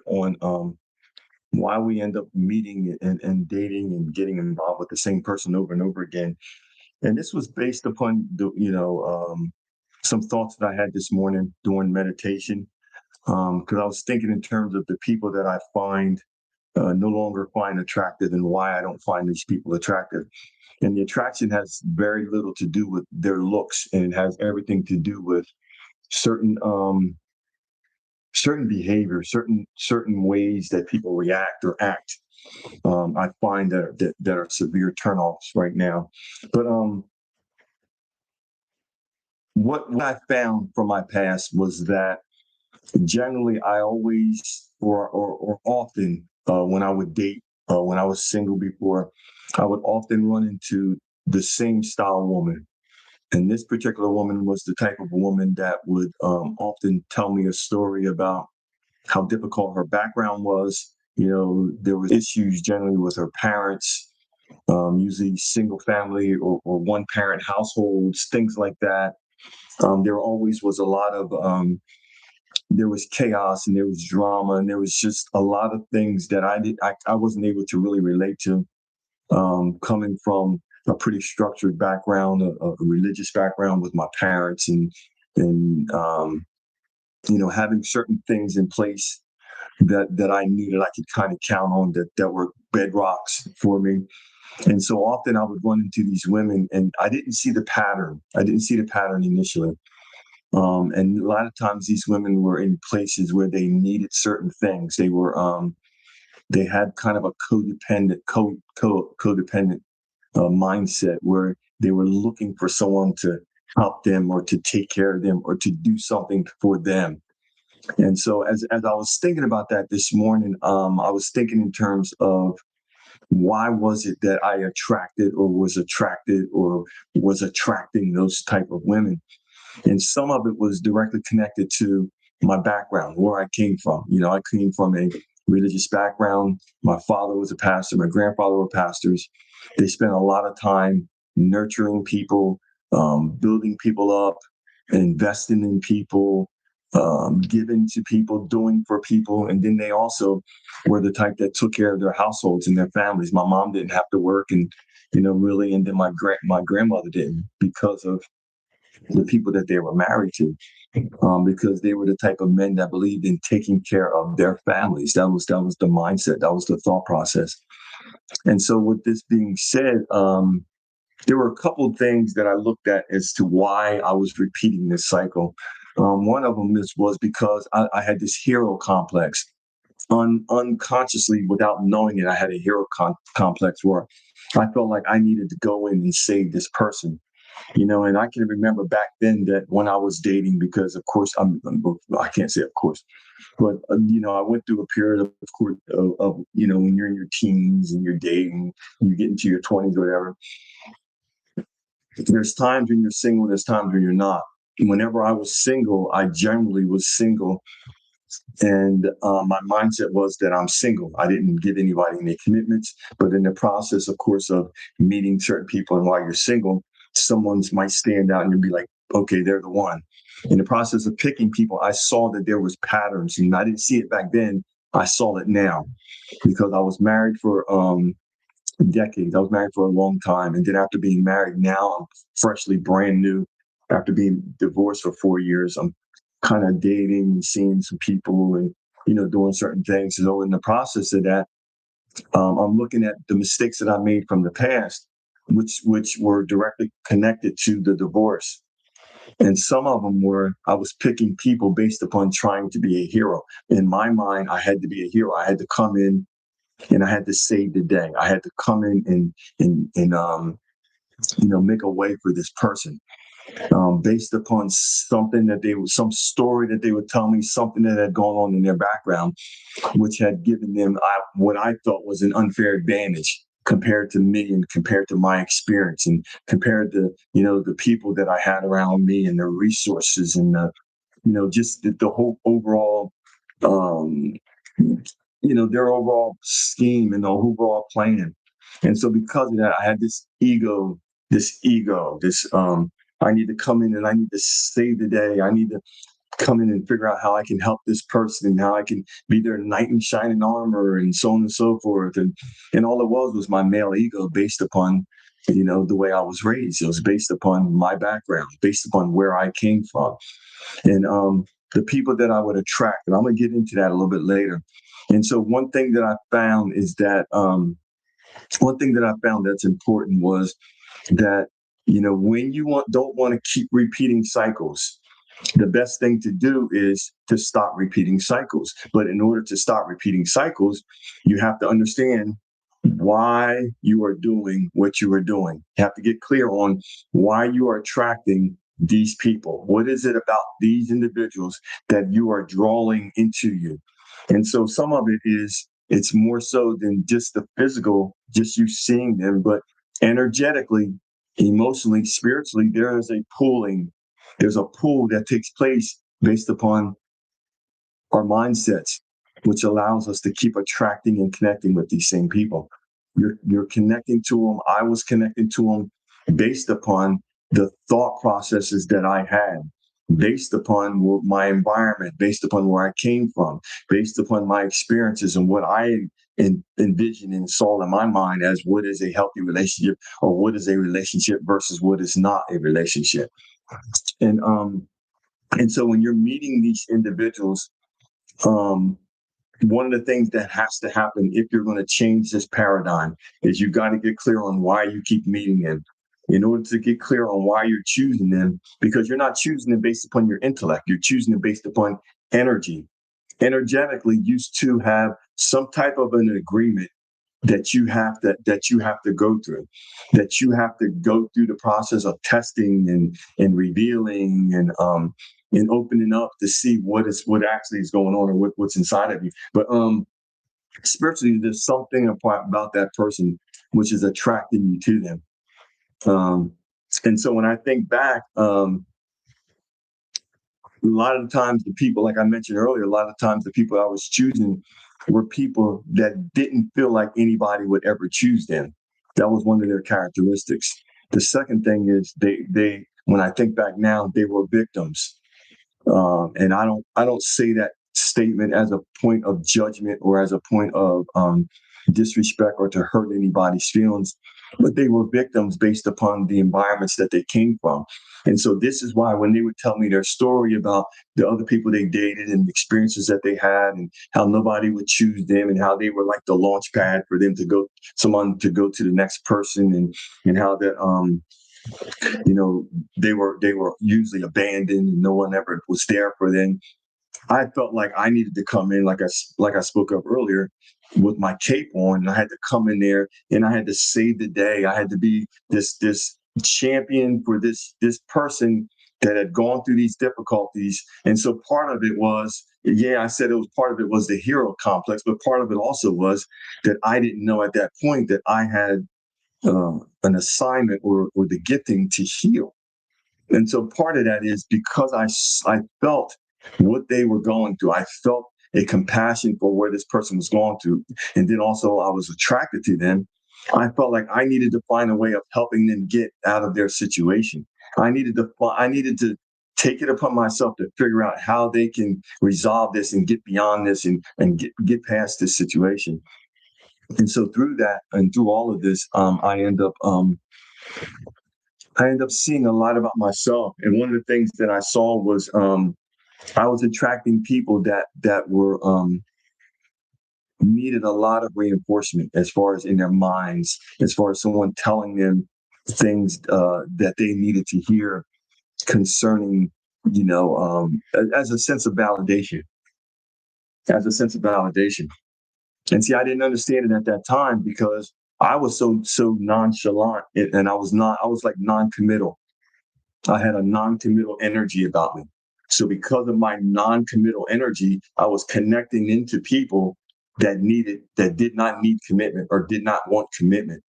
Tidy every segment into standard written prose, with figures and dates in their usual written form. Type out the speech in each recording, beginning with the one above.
on why we end up meeting and dating and getting involved with the same person over and over again. And this was based upon some thoughts that I had this morning during meditation. Because I was thinking in terms of the people that I find no longer find attractive and why I don't find these people attractive. And the attraction has very little to do with their looks, and it has everything to do with certain certain behavior, certain ways that people react or act. I find that are severe turnoffs right now. But what I found from my past was that generally I always or often when I would date, when I was single before, I would often run into the same style woman. And this particular woman was the type of woman that would often tell me a story about how difficult her background was. There was issues generally with her parents, usually single family or one parent households, things like that. There always was a lot of there was chaos and there was drama and there was just a lot of things that I wasn't able to really relate to, coming from a pretty structured background, a religious background with my parents, and having certain things in place that I knew that I could kind of count on, that were bedrocks for me. And so often I would run into these women and I didn't see the pattern. I didn't see the pattern initially. And a lot of times these women were in places where they needed certain things. They had kind of a codependent mindset where they were looking for someone to help them or to take care of them or to do something for them. And so as I was thinking about that this morning, I was thinking in terms of why was it that I attracted or was attracting those type of women. And some of it was directly connected to my background, where I came from. I came from a religious background. My father was a pastor. My grandfather were pastors. They spent a lot of time nurturing people, building people up, investing in people, giving to people, doing for people. And then they also were the type that took care of their households and their families. My mom didn't have to work, and really, and then my grandmother didn't, because of the people that they were married to, because they were the type of men that believed in taking care of their families. That was the mindset. That was the thought process. And so, with this being said, there were a couple of things that I looked at as to why I was repeating this cycle. One of them was because I had this hero complex. Unconsciously, without knowing it, I had a hero complex where I felt like I needed to go in and save this person. And I can remember back then that when I was dating, because of course I can't say of course, but I went through a period of course of when you're in your teens and you're dating, and you get into your 20s or whatever. There's times when you're single, there's times when you're not. Whenever I was single, I generally was single, and my mindset was that I'm single. I didn't give anybody any commitments, but in the process, of course, of meeting certain people, and while you're single, someone's might stand out and you'll be like, okay, they're the one. In the process of picking people, I saw that there was patterns, and I didn't see it back then. I saw it now because I was married for decades. I was married for a long time, and then after being married, now I'm freshly brand new. After being divorced for 4 years, I'm kind of dating and seeing some people and doing certain things. So in the process of that, I'm looking at the mistakes that I made from the past, which were directly connected to the divorce. And some of them were I was picking people based upon trying to be a hero. In my mind, I had to be a hero. I had to come in and I had to save the day. I had to come in and make a way for this person, based upon some story that they would tell me, something that had gone on in their background, which had given them what I thought was an unfair advantage compared to me and compared to my experience and compared to the people that I had around me and the resources and just the whole overall um, their overall scheme and the overall plan. And so because of that, I had this ego, this I need to come in and I need to save the day. I need to come in and figure out how I can help this person and how I can be their knight in shining armor and so on and so forth. And all it was my male ego based upon, the way I was raised. It was based upon my background, based upon where I came from. And the people that I would attract, and I'm going to get into that a little bit later. And so one thing that I found is that one thing that I found that's important was that, when you don't want to keep repeating cycles, the best thing to do is to stop repeating cycles. But in order to stop repeating cycles, you have to understand why you are doing what you are doing. You have to get clear on why you are attracting these people. What is it about these individuals that you are drawing into you? And so some of it is, it's more so than just the physical, just you seeing them, but energetically, emotionally, spiritually, there's a pull that takes place based upon our mindsets, which allows us to keep attracting and connecting with these same people. You're connecting to them. I was connecting to them based upon the thought processes that I had, based upon my environment, based upon where I came from, based upon my experiences and what I envisioned and saw in my mind as what is a healthy relationship, or what is a relationship versus what is not a relationship. And so when you're meeting these individuals, one of the things that has to happen if you're going to change this paradigm is you got to get clear on why you keep meeting them. In order to get clear on why you're choosing them, because you're not choosing them based upon your intellect, you're choosing them based upon energy. Energetically, you two have some type of an agreement that you have to go through, that you have to go through the process of testing and revealing and opening up to see what actually is going on, or what's inside of you. But spiritually, there's something about that person which is attracting you to them. And so when I think back, a lot of the times the people, like I mentioned earlier, a lot of times the people I was choosing were people that didn't feel like anybody would ever choose them. That was one of their characteristics. The second thing is they when I think back now, they were victims. And I don't say that statement as a point of judgment or as a point of disrespect or to hurt anybody's feelings, but they were victims based upon the environments that they came from. And so this is why when they would tell me their story about the other people they dated and the experiences that they had and how nobody would choose them and how they were like the launch pad for them to go to the next person, and how that they were usually abandoned and no one ever was there for them. I felt like I needed to come in, like I spoke of earlier, with my cape on, and I had to come in there and I had to save the day. I had to be this champion for this person that had gone through these difficulties. And so part of it was, I said part of it was the hero complex, but part of it also was that I didn't know at that point that I had an assignment or the gifting to heal. And so part of that is because I felt what they were going through. I felt a compassion for where this person was going through. And then also I was attracted to them. I felt like I needed to find a way of helping them get out of their situation. I needed to take it upon myself to figure out how they can resolve this and get beyond this and get past this situation. And so through that and through all of this, I end up seeing a lot about myself. And one of the things that I saw was I was attracting people that were needed a lot of reinforcement as far as in their minds, as far as someone telling them things that they needed to hear concerning, as a sense of validation, And see, I didn't understand it at that time because I was so nonchalant, and I was like non-committal. I had a non-committal energy about me. So because of my non-committal energy, I was connecting into people that did not need commitment or did not want commitment.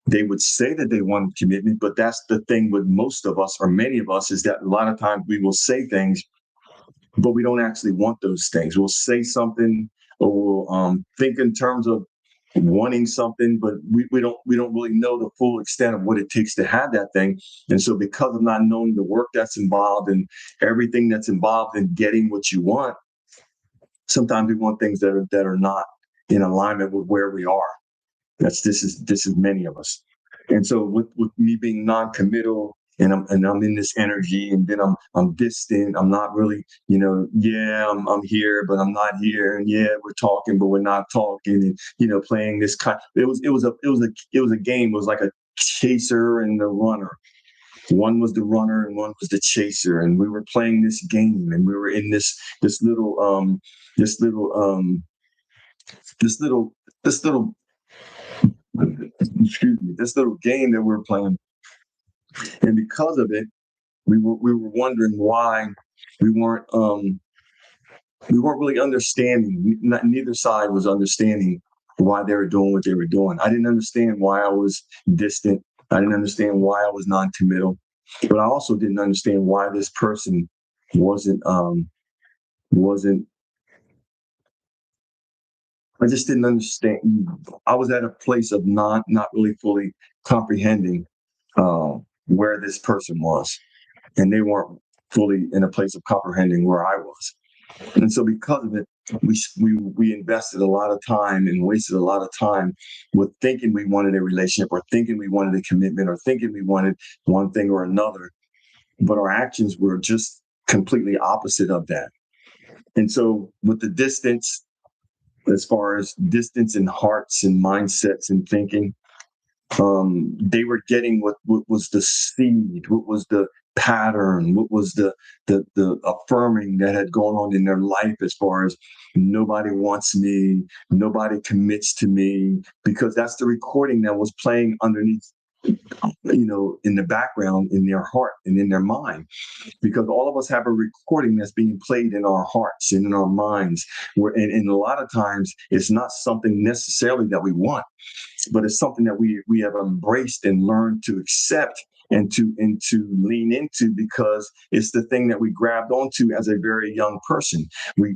They would say that they wanted commitment, but that's the thing with most of us, or many of us, is that a lot of times we will say things, but we don't actually want those things. We'll say something, or we'll think in terms of wanting something, but we don't really know the full extent of what it takes to have that thing. And so because of not knowing the work that's involved and everything that's involved in getting what you want, sometimes we want things that are not in alignment with where we are. This is many of us. And so with me being non-committal, and I'm in this energy, and then I'm distant. I'm not really, yeah, I'm here, but I'm not here. And yeah, we're talking, but we're not talking. And playing this kind. It was a game. It was like a chaser and the runner. One was the runner and one was the chaser, and we were playing this game, and we were in this little this little this little this little excuse me, this little game that we were playing. And because of it, we were wondering why we weren't we weren't really understanding. Neither side was understanding why they were doing what they were doing. I didn't understand why I was distant. I didn't understand why I was non-committal, but I also didn't understand why this person wasn't. I just didn't understand. I was at a place of not really fully comprehending uh, where this person was, and they weren't fully in a place of comprehending where I was. And so because of it, we invested a lot of time and wasted a lot of time with thinking we wanted a relationship, or thinking we wanted a commitment, or thinking we wanted one thing or another, but our actions were just completely opposite of that. And so with the distance, as far as distance in hearts and mindsets and thinking, they were getting what was the seed, what was the pattern, what was the affirming that had gone on in their life, as far as nobody wants me, nobody commits to me, because that's the recording that was playing underneath, in the background, in their heart and in their mind. Because all of us have a recording that's being played in our hearts and in our minds, and a lot of times it's not something necessarily that we want, but it's something that we have embraced and learned to accept, and to lean into, because it's the thing that we grabbed onto as a very young person.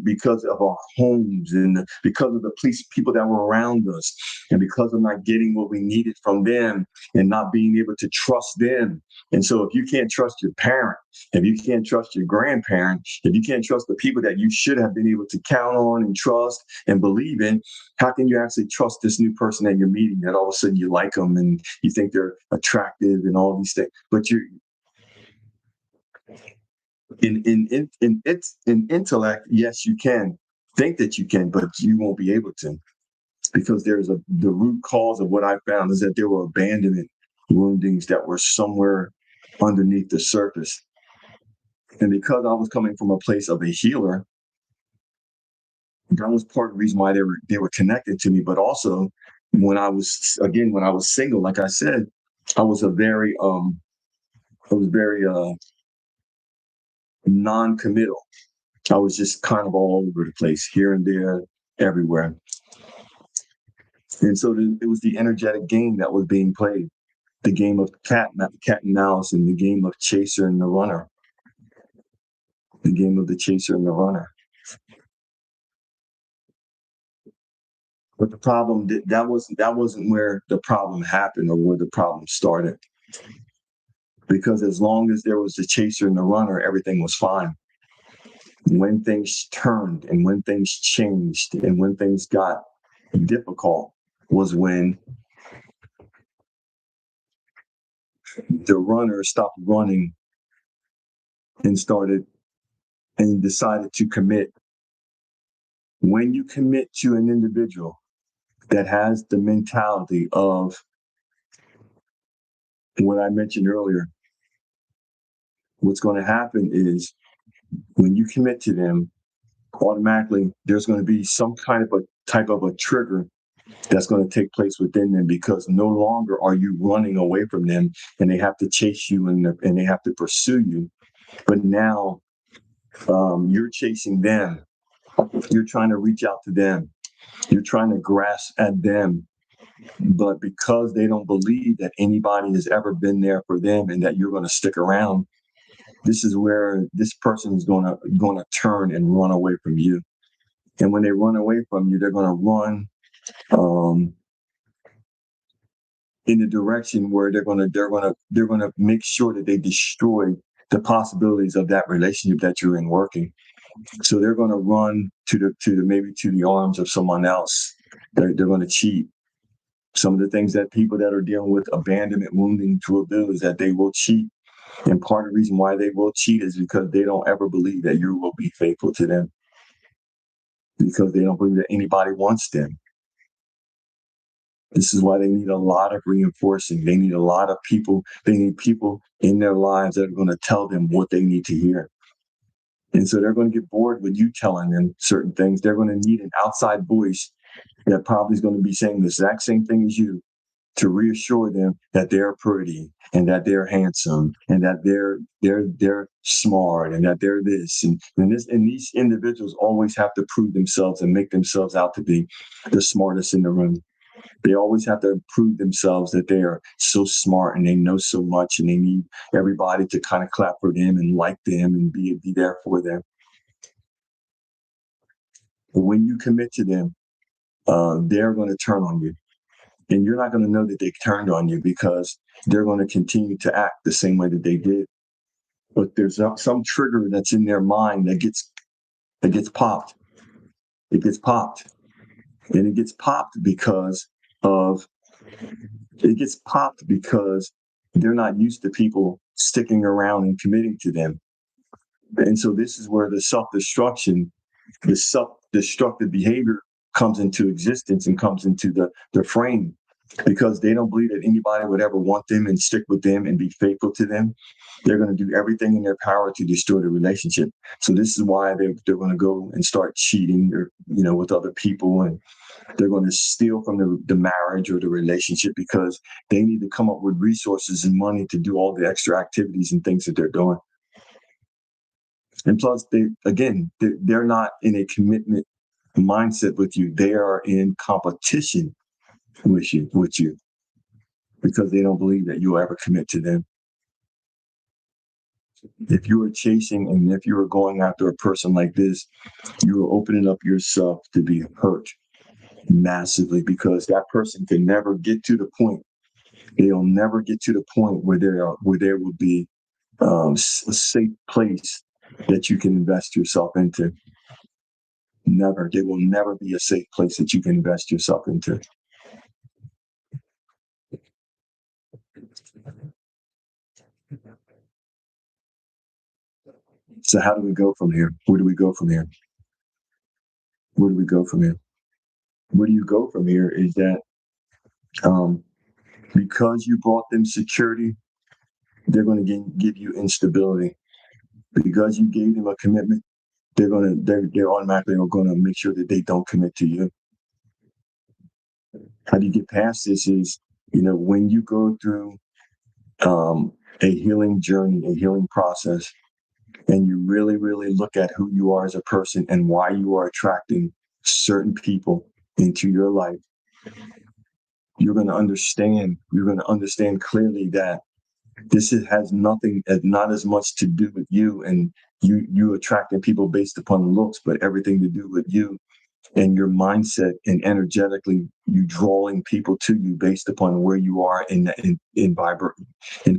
Because of our homes, and because of the people that were around us, and because of not getting what we needed from them, and not being able to trust them. And so if you can't trust your parent, if you can't trust your grandparent, if you can't trust the people that you should have been able to count on and trust and believe in, how can you actually trust this new person that you're meeting, that all of a sudden you like them and you think they're attractive and all these things? But you, in intellect, yes, you can think that you can, but you won't be able to, because the root cause of what I found is that there were abandonment woundings that were somewhere underneath the surface. And because I was coming from a place of a healer, that was part of the reason why they were connected to me. But also, when I was single, like I said, I was very non-committal. I was just kind of all over the place, here and there, everywhere. And so it was the energetic game that was being played, the game of cat and mouse, and the game of chaser and the runner, the game of the chaser and the runner. But the problem, that wasn't where the problem happened, or where the problem started. Because as long as there was the chaser and the runner, everything was fine. When things turned, and when things changed, and when things got difficult, was when the runner stopped running and decided to commit. When you commit to an individual that has the mentality of what I mentioned earlier, what's going to happen is, when you commit to them, automatically there's going to be some kind of a type of a trigger that's going to take place within them, because no longer are you running away from them and they have to chase you, and they have to pursue you. But now, you're chasing them. You're trying to reach out to them. You're trying to grasp at them. But because they don't believe that anybody has ever been there for them, and that you're going to stick around, this is where this person is going to turn and run away from you. And when they run away from you, they're going to run in the direction where they're gonna make sure that they destroy the possibilities of that relationship that you're in working. So they're gonna run maybe to the arms of someone else. They're gonna cheat. Some of the things that people that are dealing with abandonment, wounding will do is that they will cheat. And part of the reason why they will cheat is because they don't ever believe that you will be faithful to them, because they don't believe that anybody wants them. This is why they need a lot of reinforcing. They need a lot of people. They need people in their lives that are going to tell them what they need to hear. And so they're going to get bored with you telling them certain things. They're going to need an outside voice that probably is going to be saying the exact same thing as you, to reassure them that they're pretty and that they're handsome and that they're smart and that they're this and these individuals always have to prove themselves and make themselves out to be the smartest in the room. They always have to prove themselves that they are so smart and they know so much, and they need everybody to kind of clap for them and like them and be there for them. But when you commit to them, they're going to turn on you. And you're not going to know that they turned on you because they're going to continue to act the same way that they did. But there's some trigger that's in their mind that gets popped. It gets popped. And it gets popped because of they're not used to people sticking around and committing to them. And so this is where the self-destructive behavior comes into existence and comes into the frame, because they don't believe that anybody would ever want them and stick with them and be faithful to them. They're going to do everything in their power to destroy the relationship. So this is why they're going to go and start cheating or, with other people, and they're going to steal from the marriage or the relationship because they need to come up with resources and money to do all the extra activities and things that they're doing. And plus, they're not in a commitment mindset with you. They are in competition with you because they don't believe that you'll ever commit to them. If you are chasing and if you are going after a person like this, you are opening up yourself to be hurt massively, because that person can never get to the point. They'll never get to the point where there will be a safe place that you can invest yourself into. Never. There will never be a safe place that you can invest yourself into. So how do we go from here? Where do we go from here? Where do we go from here? Where do you go from here is that because you brought them security, they're going to give you instability. Because you gave them a commitment, they're automatically going to make sure that they don't commit to you. How do you get past this is, when you go through a healing journey, a healing process, and you really, really look at who you are as a person and why you are attracting certain people into your life, you're going to understand clearly that this has not as much to do with you and you attracting people based upon looks, but everything to do with you and your mindset, and energetically you drawing people to you based upon where you are in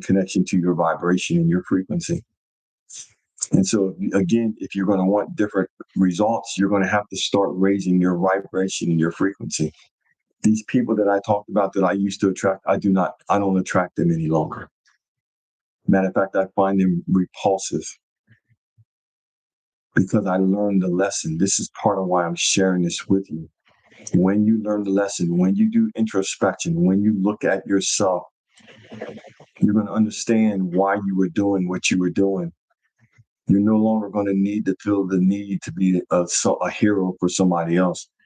connection to your vibration and your frequency. And so again, if you're going to want different results, you're going to have to start raising your vibration and your frequency. These people that I talked about that I used to attract, I don't attract them any longer. Matter of fact, I find them repulsive because I learned the lesson. This is part of why I'm sharing this with you. When you learn the lesson, when you do introspection, when you look at yourself, you're going to understand why you were doing what you were doing. You're no longer going to need to feel the need to be a hero for somebody else.